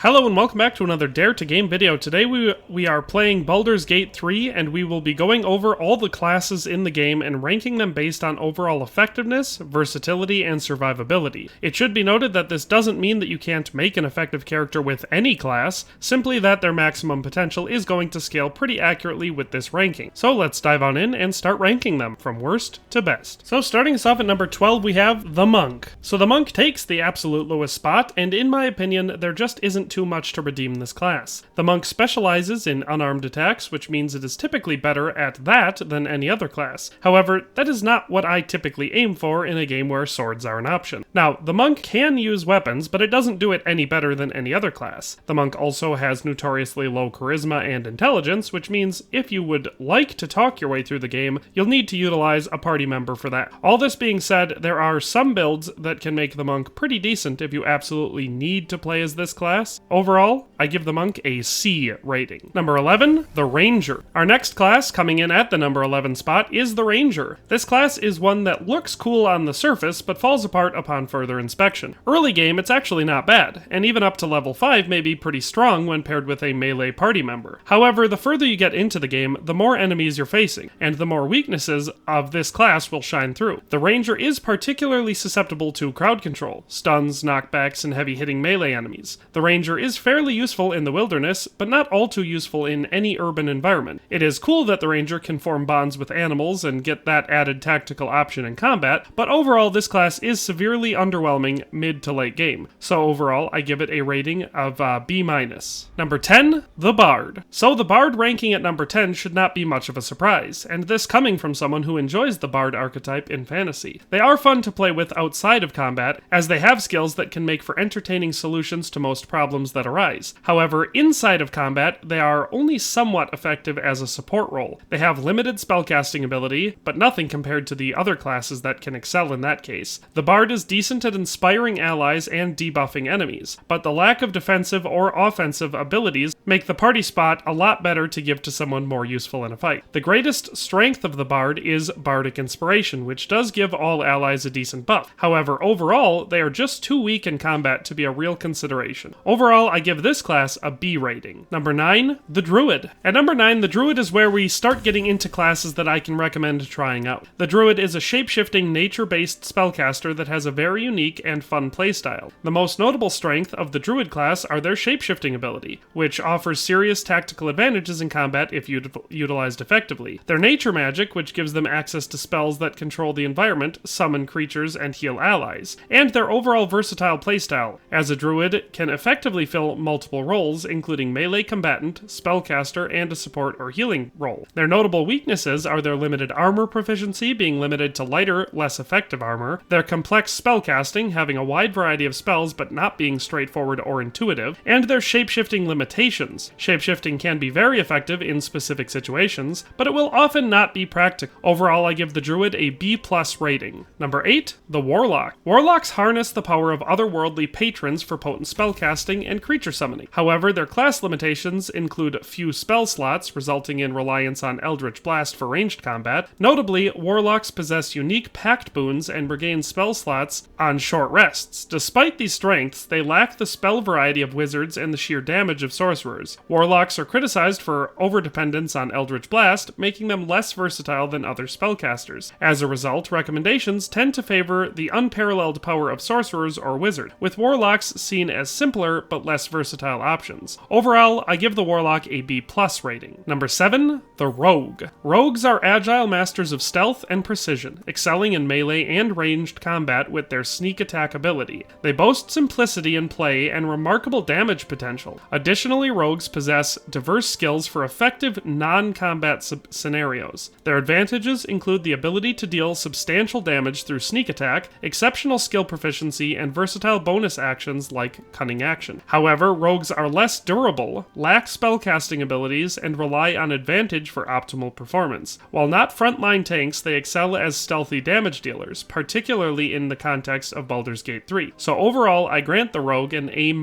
Hello and welcome back to another Dare to Game video. Today we are playing Baldur's Gate 3 and we will be going over all the classes in the game and ranking them based on overall effectiveness, versatility, and survivability. It should be noted that this doesn't mean that you can't make an effective character with any class, simply that their maximum potential is going to scale pretty accurately with this ranking. So let's dive on in and start ranking them from worst to best. So starting us off at number 12 we have the Monk. So the Monk takes the absolute lowest spot, and in my opinion there just isn't too much to redeem this class. The Monk specializes in unarmed attacks, which means it is typically better at that than any other class. However, that is not what I typically aim for in a game where swords are an option. Now, the Monk can use weapons, but it doesn't do it any better than any other class. The Monk also has notoriously low charisma and intelligence, which means if you would like to talk your way through the game, you'll need to utilize a party member for that. All this being said, there are some builds that can make the Monk pretty decent if you absolutely need to play as this class. Overall, I give the Monk a C rating. Number 11, the Ranger. Our next class, coming in at the number 11 spot, is the Ranger. This class is one that looks cool on the surface, but falls apart upon further inspection. Early game, it's actually not bad, and even up to level 5 may be pretty strong when paired with a melee party member. However, the further you get into the game, the more enemies you're facing, and the more weaknesses of this class will shine through. The Ranger is particularly susceptible to crowd control, stuns, knockbacks, and heavy hitting melee enemies. The Ranger is fairly useful in the wilderness, but not all too useful in any urban environment. It is cool that the Ranger can form bonds with animals and get that added tactical option in combat, but overall this class is severely underwhelming mid to late game. So overall, I give it a rating of B-. Number 10, the Bard. So the Bard ranking at number 10 should not be much of a surprise, and this coming from someone who enjoys the Bard archetype in fantasy. They are fun to play with outside of combat, as they have skills that can make for entertaining solutions to most problems that arise. However, inside of combat, they are only somewhat effective as a support role. They have limited spellcasting ability, but nothing compared to the other classes that can excel in that case. The Bard is decent at inspiring allies and debuffing enemies, but the lack of defensive or offensive abilities make the party spot a lot better to give to someone more useful in a fight. The greatest strength of the Bard is Bardic Inspiration, which does give all allies a decent buff. However, overall, they are just too weak in combat to be a real consideration. Overall, I give this class a B rating. Number 9, the Druid. At number 9, the Druid is where we start getting into classes that I can recommend trying out. The Druid is a shape-shifting, nature-based spellcaster that has a very unique and fun playstyle. The most notable strength of the Druid class are their shape-shifting ability, which offers serious tactical advantages in combat if utilized effectively. Their nature magic, which gives them access to spells that control the environment, summon creatures, and heal allies. And their overall versatile playstyle, as a Druid can effectively fill multiple roles, including melee combatant, spellcaster, and a support or healing role. Their notable weaknesses are their limited armor proficiency, being limited to lighter, less effective armor, their complex spellcasting, having a wide variety of spells but not being straightforward or intuitive, and their shapeshifting limitations. Shapeshifting can be very effective in specific situations, but it will often not be practical. Overall, I give the Druid a B+ rating. Number 8, the Warlock. Warlocks harness the power of otherworldly patrons for potent spellcasting and creature summoning. However, their class limitations include few spell slots, resulting in reliance on Eldritch Blast for ranged combat. Notably, Warlocks possess unique pact boons and regain spell slots on short rests. Despite these strengths, they lack the spell variety of wizards and the sheer damage of sorcerers. Warlocks are criticized for overdependence on Eldritch Blast, making them less versatile than other spellcasters. As a result, recommendations tend to favor the unparalleled power of sorcerers or wizard, with Warlocks seen as simpler but less versatile options. Overall, I give the Warlock a B+ rating. Number 7, the Rogue. Rogues are agile masters of stealth and precision, excelling in melee and ranged combat with their sneak attack ability. They boast simplicity in play and remarkable damage potential. Additionally, rogues possess diverse skills for effective non-combat scenarios. Their advantages include the ability to deal substantial damage through sneak attack, exceptional skill proficiency, and versatile bonus actions like Cunning Action. However, rogues are less durable, lack spellcasting abilities, and rely on advantage for optimal performance. While not frontline tanks, they excel as stealthy damage dealers, particularly in the context of Baldur's Gate 3. So overall, I grant the Rogue an A-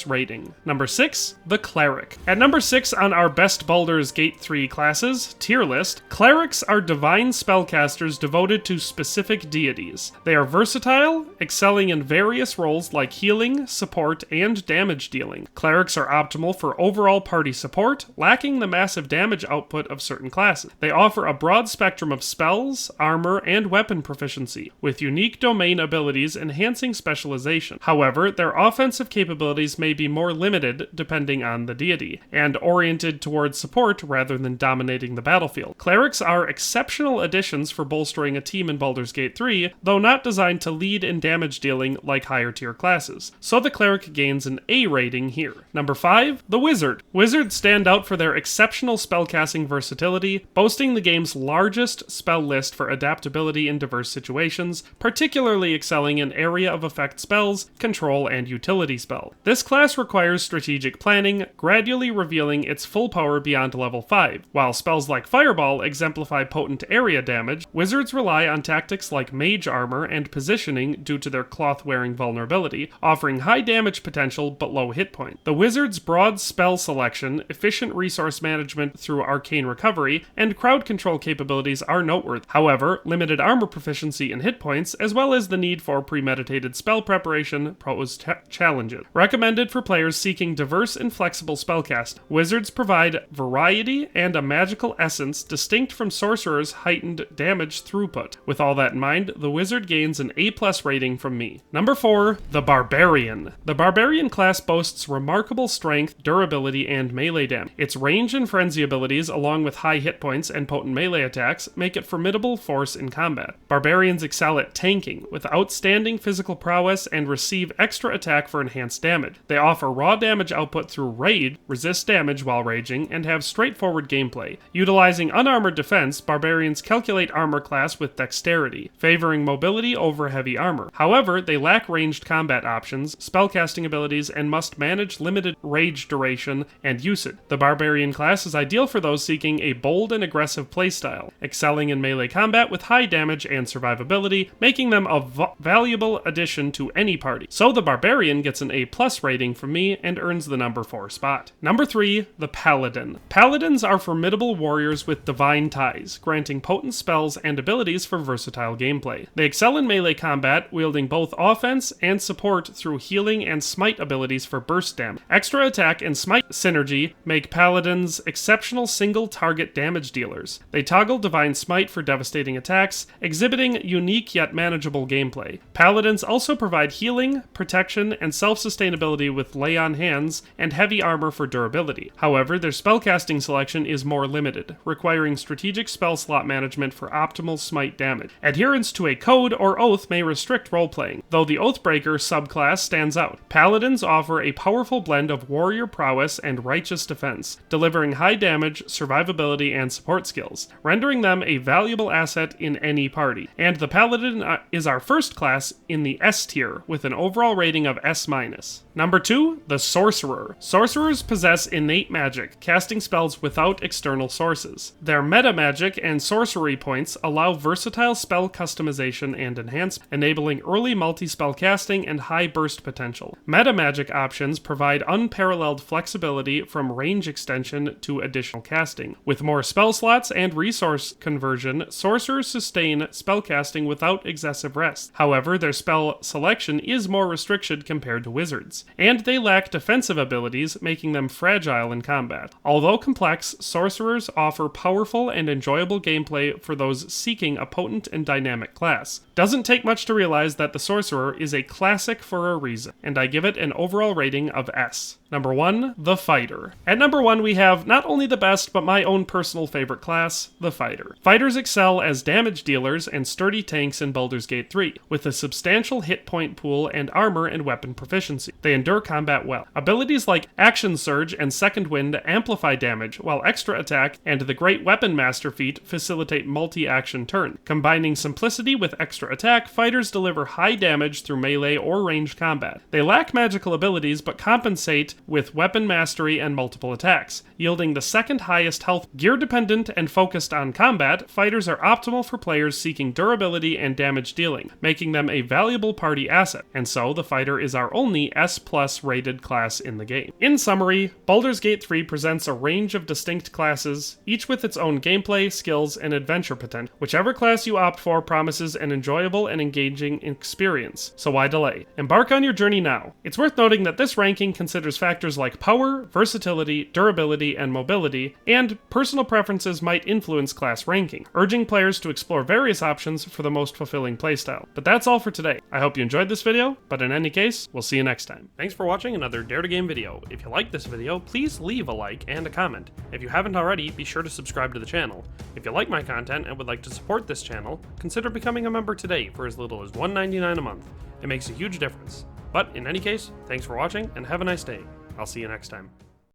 rating. Number 6, the Cleric. At number 6 on our best Baldur's Gate 3 classes tier list, Clerics are divine spellcasters devoted to specific deities. They are versatile, excelling in various roles like healing, support, and damage damage dealing. Clerics are optimal for overall party support, lacking the massive damage output of certain classes. They offer a broad spectrum of spells, armor, and weapon proficiency, with unique domain abilities enhancing specialization. However, their offensive capabilities may be more limited depending on the deity, and oriented towards support rather than dominating the battlefield. Clerics are exceptional additions for bolstering a team in Baldur's Gate 3, though not designed to lead in damage dealing like higher tier classes. So the Cleric gains an A rating here. Number 5, the Wizard. Wizards stand out for their exceptional spellcasting versatility, boasting the game's largest spell list for adaptability in diverse situations, particularly excelling in area of effect spells, control, and utility spells. This class requires strategic planning, gradually revealing its full power beyond level 5. While spells like Fireball exemplify potent area damage, wizards rely on tactics like mage armor and positioning due to their cloth-wearing vulnerability, offering high damage potential but low hit point. The wizard's broad spell selection, efficient resource management through arcane recovery, and crowd control capabilities are noteworthy. However, limited armor proficiency and hit points, as well as the need for premeditated spell preparation, pose challenges. Recommended for players seeking diverse and flexible spellcasting. Wizards provide variety and a magical essence distinct from sorcerers' heightened damage throughput. With all that in mind, the wizard gains an A+ rating from me. Number 4, the Barbarian. The Barbarian class boasts remarkable strength, durability, and melee damage. Its range and frenzy abilities, along with high hit points and potent melee attacks, make it formidable force in combat. Barbarians excel at tanking, with outstanding physical prowess, and receive extra attack for enhanced damage. They offer raw damage output through rage, resist damage while raging, and have straightforward gameplay. Utilizing unarmored defense, Barbarians calculate armor class with dexterity, favoring mobility over heavy armor. However, they lack ranged combat options, spellcasting abilities, and must manage limited rage duration and usage. The Barbarian class is ideal for those seeking a bold and aggressive playstyle, excelling in melee combat with high damage and survivability, making them a valuable addition to any party. So the Barbarian gets an A+ rating from me and earns the number 4 spot. Number 3, the Paladin. Paladins are formidable warriors with divine ties, granting potent spells and abilities for versatile gameplay. They excel in melee combat, wielding both offense and support through healing and smite abilities for burst damage. Extra attack and smite synergy make Paladins exceptional single-target damage dealers. They toggle divine smite for devastating attacks, exhibiting unique yet manageable gameplay. Paladins also provide healing, protection, and self-sustainability with lay-on hands and heavy armor for durability. However, their spellcasting selection is more limited, requiring strategic spell slot management for optimal smite damage. Adherence to a code or oath may restrict roleplaying, though the Oathbreaker subclass stands out. Paladins offer a powerful blend of warrior prowess and righteous defense, delivering high damage, survivability, and support skills, rendering them a valuable asset in any party. And the Paladin is our first class in the S tier, with an overall rating of S-. Number 2, the Sorcerer. Sorcerers possess innate magic, casting spells without external sources. Their meta magic and sorcery points allow versatile spell customization and enhancement, enabling early multi-spell casting and high burst potential. Meta magic options provide unparalleled flexibility from range extension to additional casting. With more spell slots and resource conversion, sorcerers sustain spellcasting without excessive rest. However, their spell selection is more restricted compared to wizards, and they lack defensive abilities, making them fragile in combat. Although complex, sorcerers offer powerful and enjoyable gameplay for those seeking a potent and dynamic class. Doesn't take much to realize that the Sorcerer is a classic for a reason, and I give it an overall rating of S. Number 1, the Fighter. At number 1, we have not only the best, but my own personal favorite class, the Fighter. Fighters excel as damage dealers and sturdy tanks in Baldur's Gate 3, with a substantial hit point pool and armor and weapon proficiency. They endure combat well. Abilities like Action Surge and Second Wind amplify damage, while Extra Attack and the Great Weapon Master feat facilitate multi-action turn. Combining simplicity with extra attack, fighters deliver high damage through melee or ranged combat. They lack magical abilities, but compensate with weapon mastery and multiple attacks. Yielding the second highest health, gear dependent, and focused on combat, fighters are optimal for players seeking durability and damage dealing, making them a valuable party asset, and so the fighter is our only S+ rated class in the game. In summary, Baldur's Gate 3 presents a range of distinct classes, each with its own gameplay, skills, and adventure potential. Whichever class you opt for promises an enjoyable and engaging experience, so why delay? Embark on your journey now. It's worth noting that this ranking considers factors like power, versatility, durability, and mobility, and personal preferences might influence class ranking, urging players to explore various options for the most fulfilling playstyle. But that's all for today. I hope you enjoyed this video, but in any case, we'll see you next time. Thanks for watching another Dare to Game video. If you liked this video, please leave a like and a comment. If you haven't already, be sure to subscribe to the channel. If you like my content and would like to support this channel, consider becoming a member today for as little as $1.99 a month. It makes a huge difference. But in any case, thanks for watching and have a nice day. I'll see you next time.